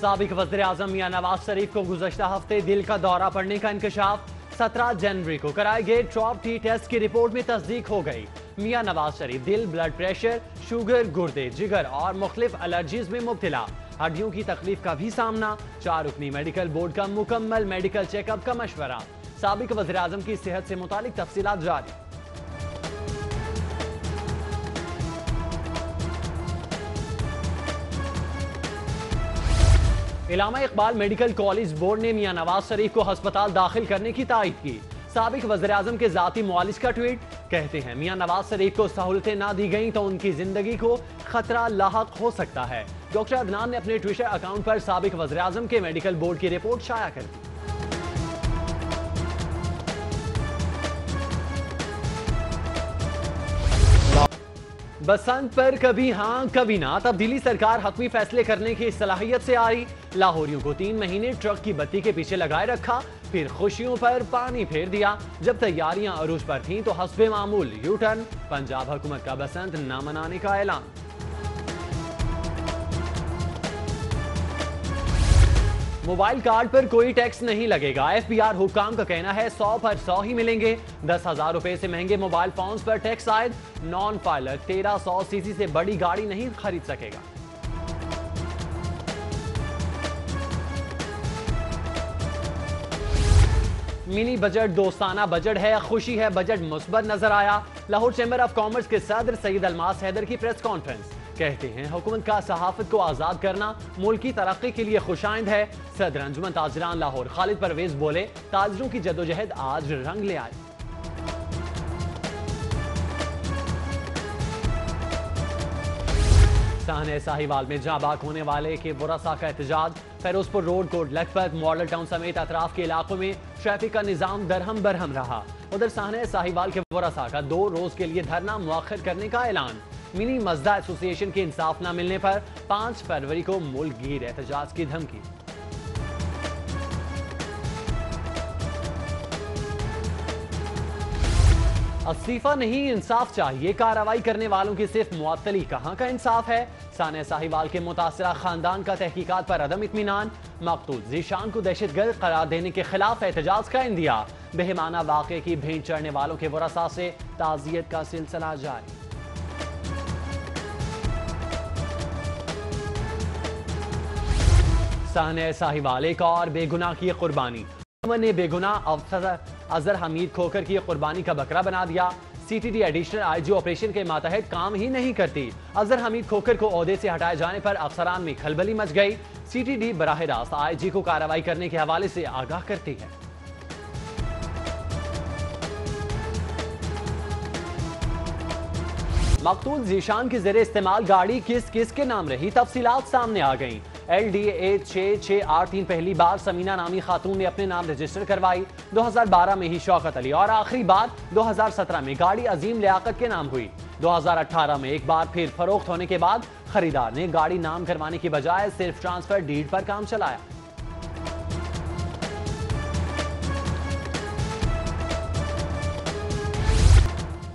साबिक वज़ीर आज़म मियां नवाज शरीफ को गुज़श्ता हफ्ते दिल का दौरा पड़ने का इंकशाफ। 17 जनवरी को कराए गए ट्रॉप टी टेस्ट की रिपोर्ट में तस्दीक हो गई। मियां नवाज शरीफ दिल, ब्लड प्रेशर, शुगर, गुर्दे, जिगर और मुख्तलिफ एलर्जीज में मुब्तला। हड्डियों की तकलीफ का भी सामना। 4 रुकनी मेडिकल बोर्ड का मुकम्मल मेडिकल चेकअप का मशवरा। साबिक वज़ीर आज़म की सेहत से मुतालिक तफसीलात जारी। इलामा इकबाल मेडिकल कॉलेज बोर्ड ने मियां नवाज शरीफ को अस्पताल दाखिल करने की तायद की। साबिक वज़ीर आज़म के ज़ाती मुआलिज का ट्वीट, कहते हैं मियां नवाज शरीफ को सहूलतें ना दी गई तो उनकी जिंदगी को खतरा लाहक हो सकता है। डॉक्टर अदनान ने अपने ट्विटर अकाउंट पर साबिक वज़ीर आज़म के मेडिकल बोर्ड की रिपोर्ट शाया कर दी। बसंत पर कभी हाँ कभी ना, तब्दीली सरकार हतमी फैसले करने की सलाहियत से आई। लाहौरियों को 3 महीने ट्रक की बत्ती के पीछे लगाए रखा, फिर खुशियों पर पानी फेर दिया। जब तैयारियां अरूज पर थीं तो हस्बे मामूल यू टर्न। पंजाब हुकूमत का बसंत न मनाने का ऐलान। मोबाइल कार्ड पर कोई टैक्स नहीं लगेगा। FBR हुक्काम का कहना है 100 पर 100 ही मिलेंगे। 10,000 रुपए से महंगे मोबाइल फोन्स पर टैक्स आयद। नॉन पायलट 1300 सीसी से बड़ी गाड़ी नहीं खरीद सकेगा। मिनी बजट दोस्ताना बजट है, खुशी है, बजट मुस्बत नजर आया। लाहौर चैम्बर ऑफ कॉमर्स के सदर सईद अलमास हैदर की प्रेस कॉन्फ्रेंस, कहते हैं हुकूमत का सहाफत को आजाद करना मुल्क की तरक्की के लिए खुशाइंद है। सदर अंजुमन ताजिरान लाहौर खालिद परवेज बोले, ताजिरों की जदोजहद आज रंग ले आई। साहने साहिवाल में जाबाक होने वाले के बुरसा का एहतजाज। Ferozepur road, Kot Lakhpat, model town समेत अतराफ के इलाकों में ट्रैफिक का निजाम दरहम बरहम रहा। उधर साहने साहिवाल के बुरसा का 2 रोज के लिए धरना मुअख्खर करने का ऐलान। मिनी मजदा एसोसिएशन के इंसाफ न मिलने पर 5 फरवरी को मुल्क गिर एहतजाज की धमकी। इस्तीफा नहीं, इंसाफ चाहिए। कार्रवाई करने वालों की सिर्फ मुअत्तली, कहां का इंसाफ है। साने साहिवाल के मुतासिरा खानदान का तहकीकात पर अदम इत्मीनान। मकतूल जीशान को दहशतगर्द करार देने के खिलाफ एहतजाज का इंदिया। बेहमाना वाक़े की भेंट चढ़ने वालों के वरसा से ताज़ियत का सिलसिला जारी। साने साहिवाल एक और बेगुनाह की कुर्बानी। ने बेगुनाह अजहर हमीद खोकर की कुर्बानी का बकरा बना दिया। CTD एडिशनल IG ऑपरेशन के मातहत काम ही नहीं करती। अजहर हमीद खोकर को ओहदे से हटाए जाने पर अफसरान में खलबली मच गई। CTD बराह रास्त IG को कार्रवाई करने के हवाले से आगाह करती है। मकतूल जीशान की ज़ेरे इस्तेमाल गाड़ी किस किस के नाम रही, तफसीलात सामने आ गईं। LDA 6683 पहली बार समीना नामी खातून ने अपने नाम रजिस्टर करवाई। 2012 में ही शौकत अली और आखिरी बार 2017 में गाड़ी अजीम लियाकत के नाम हुई। 2018 में एक बार फिर फरोख्त होने के बाद खरीदार ने गाड़ी नाम करवाने की बजाय सिर्फ ट्रांसफर डीड पर काम चलाया।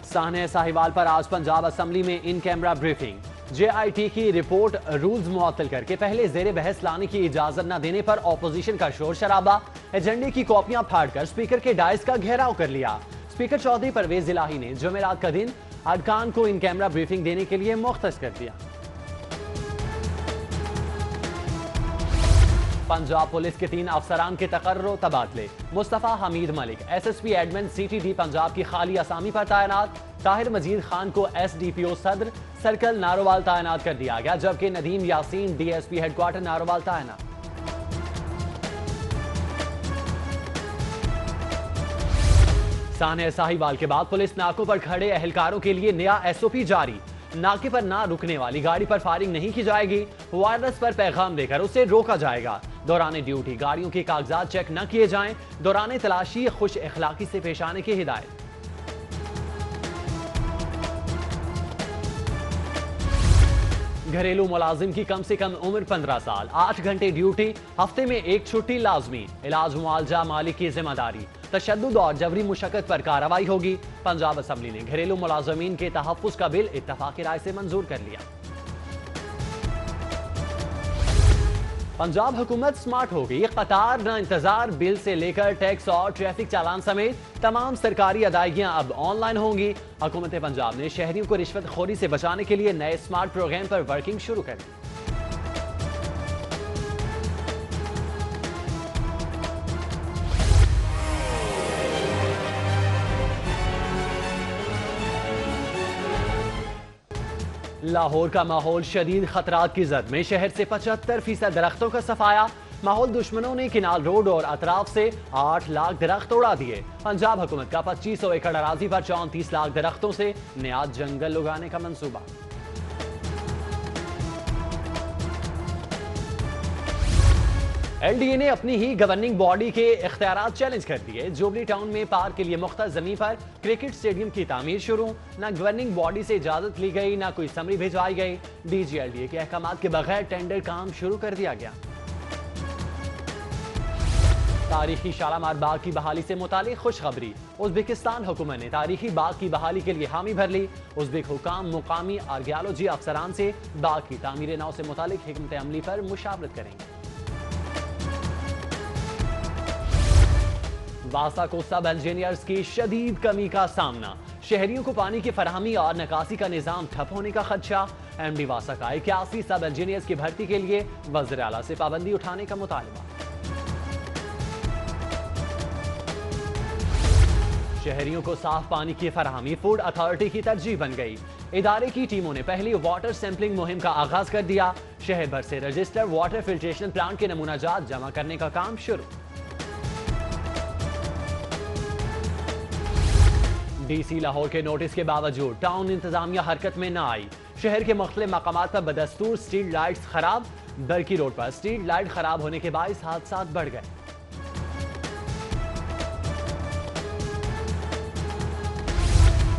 साहने साहिवाल पर आज पंजाब असेंबली में इन कैमरा ब्रीफिंग। JIT की रिपोर्ट रूल्स मुअत्तल करके पहले जेर बहस लाने की इजाजत न देने पर ऑपोजिशन का शोर शराबा। एजेंडे की कॉपियां फाड़कर स्पीकर के डायस का घेराव कर लिया। स्पीकर चौधरी परवेज इलाही ने जुमेरात का दिन अरकान को इन कैमरा ब्रीफिंग देने के लिए मुख्तस कर दिया। पंजाब पुलिस के 3 अफसरान के तकर्रो तबादले। Mustafa Hamid Malik SSP admin CTD Punjab की खाली असामी पर तैनात। ताहिर मजीद खान को SDPO सदर सर्कल नारोवाल तैनात कर दिया गया, जबकि नदीम यासीन DSP हेडक्वार्टर नारोवाल तैनात। साने साहिवाल के बाद पुलिस नाकों पर खड़े एहलकारों के लिए नया SOP जारी। नाके पर ना रुकने वाली गाड़ी पर फायरिंग नहीं की जाएगी। वायरलेस पर पैगाम देकर उसे रोका जाएगा। दौरान ड्यूटी गाड़ियों के कागजात चेक न किए जाएं। दौरान तलाशी खुश अखलाकी से पेश आने की हिदायत। घरेलू मुलाजिम की कम से कम उम्र 15 साल, 8 घंटे ड्यूटी, हफ्ते में 1 छुट्टी लाजमी। इलाज मुआवजा मालिक की जिम्मेदारी। तशद्दुद और जबरी मुशक्कत पर कार्रवाई होगी। पंजाब असेंबली ने घरेलू मुलाजमीन के तहफ़्फ़ुज़ का बिल इत्तफ़ाक़ी राय से मंजूर कर लिया। पंजाब हुकूमत स्मार्ट हो गई। कतार न इंतजार बिल से लेकर टैक्स और ट्रैफिक चालान समेत तमाम सरकारी अदायगियां अब ऑनलाइन होंगी। हुकूमत पंजाब ने शहरियों को रिश्वतखोरी से बचाने के लिए नए स्मार्ट प्रोग्राम पर वर्किंग शुरू कर दी। लाहौर का माहौल शदीद खतरात की जद में। शहर से 75% दरख्तों का सफाया। माहौल दुश्मनों ने किनाल रोड और अतराफ से 8 लाख दरख्त उड़ा दिए। पंजाब हुकूमत का 2500 एकड़ अराजी पर 34 लाख दरख्तों से नया जंगल उगाने का मंसूबा। एलडीए ने अपनी ही गवर्निंग बॉडी के इख्तियारात चैलेंज कर दिए। जुबली टाउन में पार्क के लिए मुख्तर जमीन पर क्रिकेट स्टेडियम की तामीर शुरू। न गवर्निंग बॉडी से इजाजत ली गई, न कोई समरी भिजवाई गई। डीजी एलडीए के अहकामात के बगैर टेंडर काम शुरू कर दिया गया। तारीखी शालामार बाग की बहाली से मुतालिक खुशखबरी। उज़्बेकिस्तान हुकूमत ने तारीखी बाग की बहाली के लिए हामी भर ली। उज़्बेक हुकाम मुकामी आर्कियोलॉजी अफसरान से बाग की तामीर नौ से मुतालिक हिकमत अमली पर मुशावरत करेंगे। वासा को सब इंजीनियर्स की शदीद कमी का सामना। शहरियों को पानी की फराहमी और निकासी का निजाम ठप होने का खदशा। एमडी वासा का 81 सब इंजीनियर्स की भर्ती के लिए वज़ीर आला से पाबंदी उठाने का मुतालबा। शहरियों को साफ पानी की फराहमी फूड अथॉरिटी की तरजीह बन गई। इदारे की टीमों ने पहली वाटर सैंपलिंग मुहिम का आगाज कर दिया। शहर भर से रजिस्टर्ड वाटर फिल्ट्रेशन प्लांट के नमूना जात जमा करने का काम शुरू। डीसी लाहौर के नोटिस के बावजूद टाउन इंतजामिया हरकत में न आई। शहर के मुख्तलिफ मकामात पर बदस्तूर स्ट्रीट लाइट्स खराब। बरकी रोड पर स्ट्रीट लाइट खराब होने के बाइस हादसा बढ़ गए।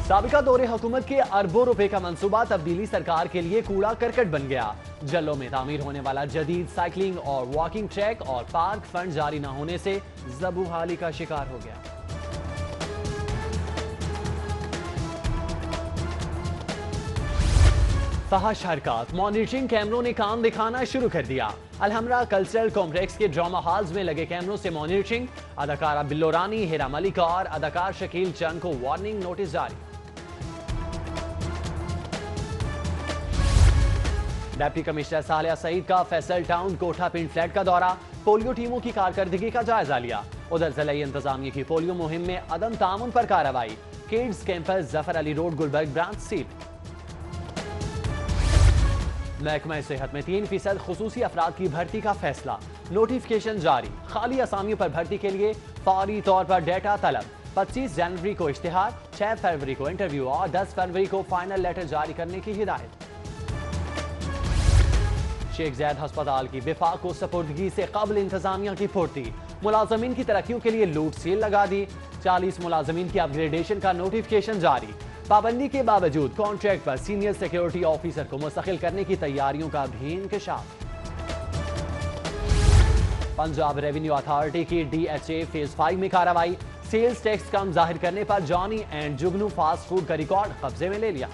साबिका दौरे हुकूमत के अरबों रुपए का मंसूबा तब्दीली सरकार के लिए कूड़ा करकट बन गया। जल्लो में तामीर होने वाला जदीद साइकिलिंग और वॉकिंग ट्रैक और पार्क फंड जारी न होने से जबूहाली का शिकार हो गया। फहश हरकत। मॉनिटरिंग कैमरों ने काम दिखाना शुरू कर दिया। अलहमरा कल्चरल कॉम्प्लेक्स के ड्रामा हॉल्स में लगे कैमरों से मॉनिटरिंग। अदाकारा बिल्लो रानी, हिरा मलिक और अदाकार शकील चंद को वार्निंग नोटिस जारी। डिप्टी कमिश्नर सालिया सईद का फैसल टाउन कोठा पिंड फ्लैट का दौरा। पोलियो टीमों की कारकर्दगी का जायजा लिया। उधर जिला इंतजामिया की पोलियो मुहिम में अदम तामुन पर कार्रवाई। Kids campus Zafar Ali road Gulberg branch seal. महकमा सेहत में 3% खुसूसी अफराद की भर्ती का फैसला। नोटिफिकेशन जारी। खाली असामियों पर भर्ती के लिए फौरी तौर पर डेटा तलब। 25 जनवरी को इश्तिहार, 6 फरवरी को इंटरव्यू और 10 फरवरी को फाइनल लेटर जारी करने की हिदायत। शेख ज़ैद अस्पताल की विफाक को सपुर्दगी से कबल इंतजामिया की फुर्ती। मुलाजमीन की तरक्कियों के लिए लूट सील लगा दी। 40 मुलाजमीन की अपग्रेडेशन का नोटिफिकेशन जारी। पाबंदी के बावजूद कॉन्ट्रैक्ट पर सीनियर सिक्योरिटी ऑफिसर को मुस्तकिल करने की तैयारियों का भी इंकशाफ। पंजाब रेवेन्यू अथॉरिटी की DHA फेज 5 में कार्रवाई। सेल्स टैक्स कम जाहिर करने पर Johnny and Jugnu fast food का रिकॉर्ड कब्जे में ले लिया।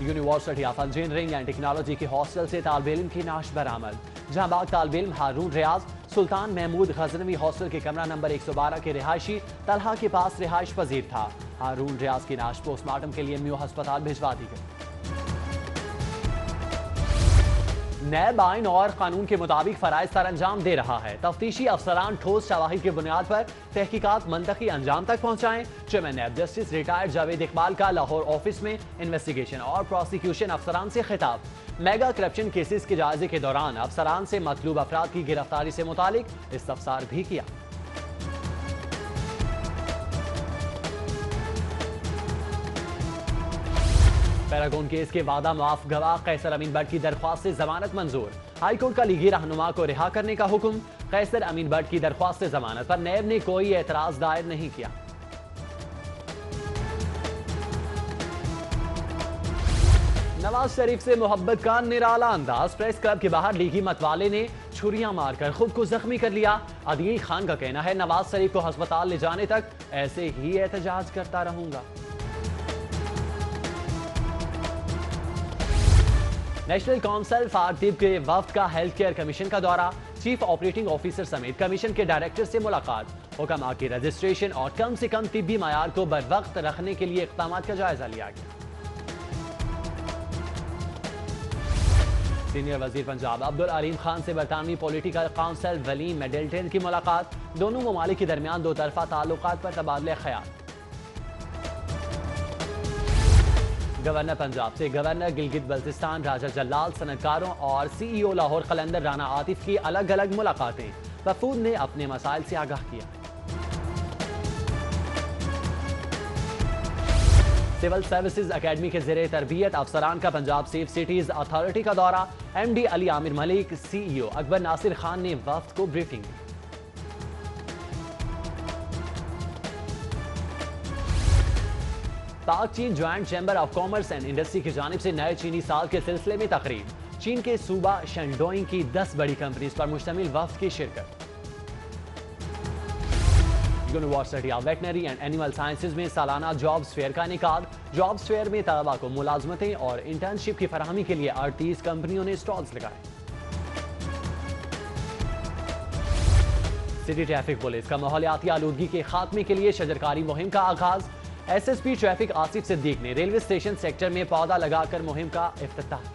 University of engineering and technology के हॉस्टल से तालिब इल्म की नाश बरामद। जहां बाग तालिब इल्म हारून रियाज सुल्तान महमूद गजनवी हॉस्टल के कमरा नंबर 112 के रिहायशी तलहा के पास रिहाइश पजीर था। हारून रियाज की नाश पोस्टमार्टम के लिए म्यू अस्पताल भिजवा दी गई। नैब आइन और कानून के मुताबिक फराइज सर अंजाम दे रहा है। तफ्तीशी अफसरान ठोस शवाहिद की बुनियाद पर तहकीकात मंतकी अंजाम तक पहुंचाएं। Chairman NAB justice retired Javed Iqbal का लाहौर ऑफिस में इन्वेस्टिगेशन और प्रोसिक्यूशन अफसरान से खिताब। मेगा करप्शन केसेस के जायजे के दौरान अफसरान से मतलूब अफराद की गिरफ्तारी से मुतालिक इस्तफसार भी किया। पैरागॉन केस के वादा माफ गवाह कैसर अमीन भट्ट की दरख्वास्त से जमानत मंजूर। हाईकोर्ट का लीगी रहनुमा को रिहा करने का हुक्म। कैसर अमीन भट्ट की दरख्वास्त से जमानत पर नैब ने कोई एतराज दायर नहीं किया। नवाज शरीफ से मोहब्बत का निराला अंदाज। प्रेस क्लब के बाहर लीगी मतवाले ने छुरियां मारकर खुद को जख्मी कर लिया। अदील खान का कहना है नवाज शरीफ को अस्पताल ले जाने तक ऐसे ही एहतजाज करता रहूंगा। नेशनल काउंसिल फॉर टिब के वफ्द का हेल्थ केयर कमीशन का दौरा, चीफ ऑपरेटिंग ऑफिसर समेत कमीशन के डायरेक्टर से मुलाकात, हुक्मा की रजिस्ट्रेशन और कम से कम तिब्बी मायार को बरवक्त रखने के लिए इक़दाम का जायजा लिया गया। सीनियर वजीर पंजाब अब्दुल अलीम खान से बरतानवी पॉलिटिकल काउंसिल वलीम मिडलटन की मुलाकात, दोनों ममालिक के दरमियान दो तरफा ताल्लुकात पर तबादले ख्याल। गवर्नर पंजाब से गवर्नर गिलगित बल्तिस्तान राजा जलाल, सनतकारों और CEO लाहौर कलंदर राना आतिफ की अलग अलग मुलाकातें, वफूद ने अपने मसाइल से आगाह किया। सिविल सर्विसेज अकेडमी के ज़रिए तरबियत अफसरान का पंजाब सेफ सिटीज अथॉरिटी का दौरा, MD अली आमिर मलिक, CEO अकबर नासिर खान ने वफ्द को ब्रीफिंग दी। पाक चीन joint chamber of commerce and industry की जानिब से नए चीनी साल के सिलसिले में तकरीब, चीन के सूबा शेंडोइंग की 10 बड़ी कंपनीज पर मुश्तमिल वफ्द की शिरकत। University of veterinary and animal sciences में सालाना जॉब्स फेयर का इनेकाद, जॉब्स फेयर में तलबा को मुलाजमतें और इंटर्नशिप की फराहमी के लिए 38 कंपनियों ने स्टॉल्स लगाए। सिटी ट्रैफिक पुलिस का माहौलियाती आलूदगी के खात्मे के लिए शजरकारी मुहिम का आगाज, SSP ट्रैफिक आसिफ सिद्दीक ने रेलवे स्टेशन सेक्टर में पौधा लगाकर मुहिम का इफ्तिताह।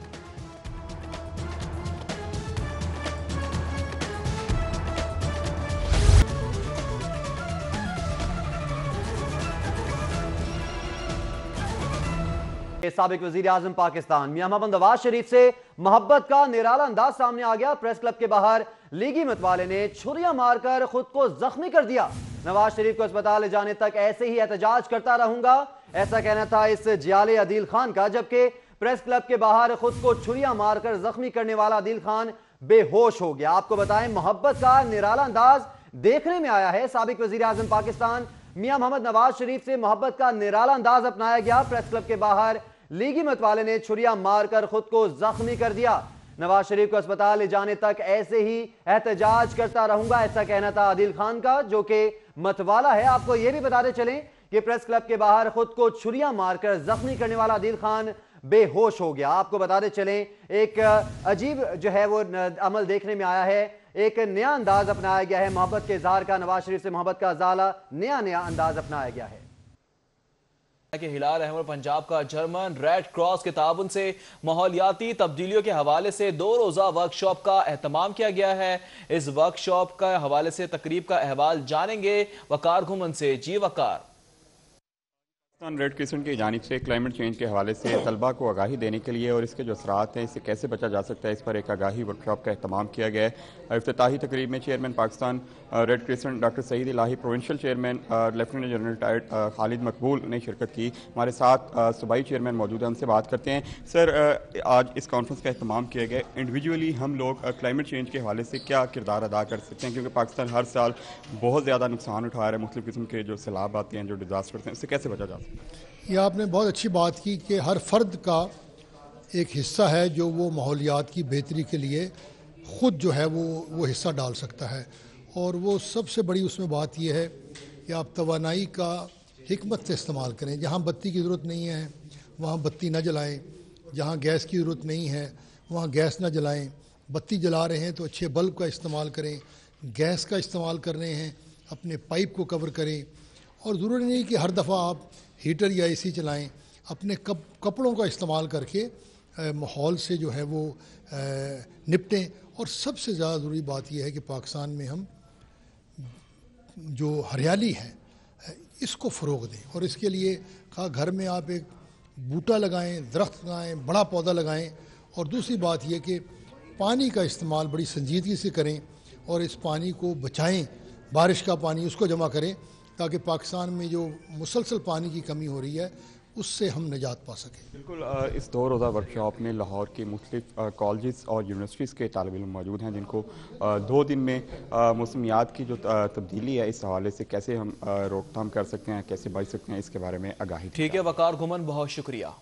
साबिक वजीर आजम पाकिस्तान मियां मोहम्मद नवाज शरीफ से मोहब्बत का निराला अंदाज सामने आ गया। प्रेस क्लब के बाहर लीगी मतवाले ने छुरियां मारकर खुद को जख्मी कर दिया। नवाज शरीफ को अस्पताल ले जाने तक ऐसे ही एहतजाज करता रहूंगा, ऐसा कहना था इस जियाले अदील खान का। जबकि प्रेस क्लब के बाहर खुद को छुरियां मारकर जख्मी करने वाला अदील खान बेहोश हो गया। आपको बताएं, मोहब्बत का निराला अंदाज देखने में आया है। साबिक वजीर आजम पाकिस्तान मियां मोहम्मद नवाज शरीफ से मोहब्बत का निराला अंदाज अपनाया गया। प्रेस क्लब के बाहर लीगी मतवाले ने छुरियां मारकर खुद को जख्मी कर दिया। नवाज शरीफ को अस्पताल ले जाने तक ऐसे ही एहतजाज करता रहूंगा, ऐसा कहना था आदिल खान का, जो कि मतवाला है। आपको यह भी बताते चलें कि प्रेस क्लब के बाहर खुद को छुरियां मारकर जख्मी करने वाला आदिल खान बेहोश हो गया। आपको बताते चलें, एक अजीब जो है वो अमल देखने में आया है, एक नया अंदाज अपनाया गया है मोहब्बत के इजहार का। नवाज शरीफ से मोहब्बत का अजाला नया अंदाज अपनाया गया है। कि हिलाल अहमद पंजाब का जर्मन रेड क्रॉस के ताबन से माहौलियाती तब्दीलियों के हवाले से 2 रोज़ा वर्कशॉप का एहतमाम किया गया है। इस वर्कशॉप का हवाले से तकरीब का अहवाल जानेंगे वकार घुमन से। जी वकार। रेड क्रिसेंट की जानिब से क्लाइमेट चेंज के हवाले से तलबा को आगाही देने के लिए और इसके जो असरात हैं, इससे कैसे बचा जा सकता है, इस पर एक आगाही वर्कशॉप का एहतमाम किया गया है। इफ्तिताही तकरीब में chairman Pakistan red crescent doctor Saeed Elahi, provincial chairman lieutenant general retired Khalid Maqbool ने शिरकत की। हमारे साथ सूबाई चेयरमैन मौजूद हैं, उनसे बात करते हैं। सर, आज इस कॉन्फ्रेंस का एहतमाम किया गया, इंडिविजुअली हम लोग क्लाइमेट चेंज के हवाले से क्या किरदार अदा कर सकते हैं, क्योंकि पाकिस्तान हर साल बहुत ज़्यादा नुकसान उठा रहा है, मुख्तलिफ किस्म के जो सैलाब आते हैं, जो डिजास्टर्स हैं, इससे कैसे बचा जा सकता है? यह आपने बहुत अच्छी बात की कि हर फर्द का एक हिस्सा है जो वो माहौलियात की बेहतरी के लिए ख़ुद जो है वो हिस्सा डाल सकता है। और वो सबसे बड़ी उसमें बात यह है कि आप तवानाई का हिकमत से इस्तेमाल करें। जहाँ बत्ती की ज़रूरत नहीं है वहाँ बत्ती न जलाएं, जहाँ गैस की ज़रूरत नहीं है वहाँ गैस न जलाएं। बत्ती जला रहे हैं तो अच्छे बल्ब का इस्तेमाल करें, गैस का इस्तेमाल कर रहे हैं अपने पाइप को कवर करें। और ज़रूरी नहीं कि हर दफ़ा आप हीटर या AC चलाएं, अपने कपड़ों का इस्तेमाल करके माहौल से जो है वो निपटें। और सबसे ज़्यादा ज़रूरी बात यह है कि पाकिस्तान में हम जो हरियाली है इसको फ़रोग़ दें। और इसके लिए कहा घर में आप एक बूटा लगाएं, दरख्त लगाएं, बड़ा पौधा लगाएं। और दूसरी बात यह कि पानी का इस्तेमाल बड़ी संजीदगी से करें और इस पानी को बचाएं, बारिश का पानी उसको जमा करें, ताकि पाकिस्तान में जो मुसलसल पानी की कमी हो रही है उससे हम निजात पा सकें। बिल्कुल, इस 2 रोज़ा वर्कशॉप में लाहौर के मुख्तलिफ कॉलेजेस और यूनिवर्सिटीज़ के तालिब इल्म मौजूद हैं, जिनको 2 दिन में मौसमियात की जो तब्दीली है इस हवाले से कैसे हम रोकथाम कर सकते हैं, कैसे बच सकते हैं, इसके बारे में आगाही। ठीक है वकार घुमन, बहुत शुक्रिया।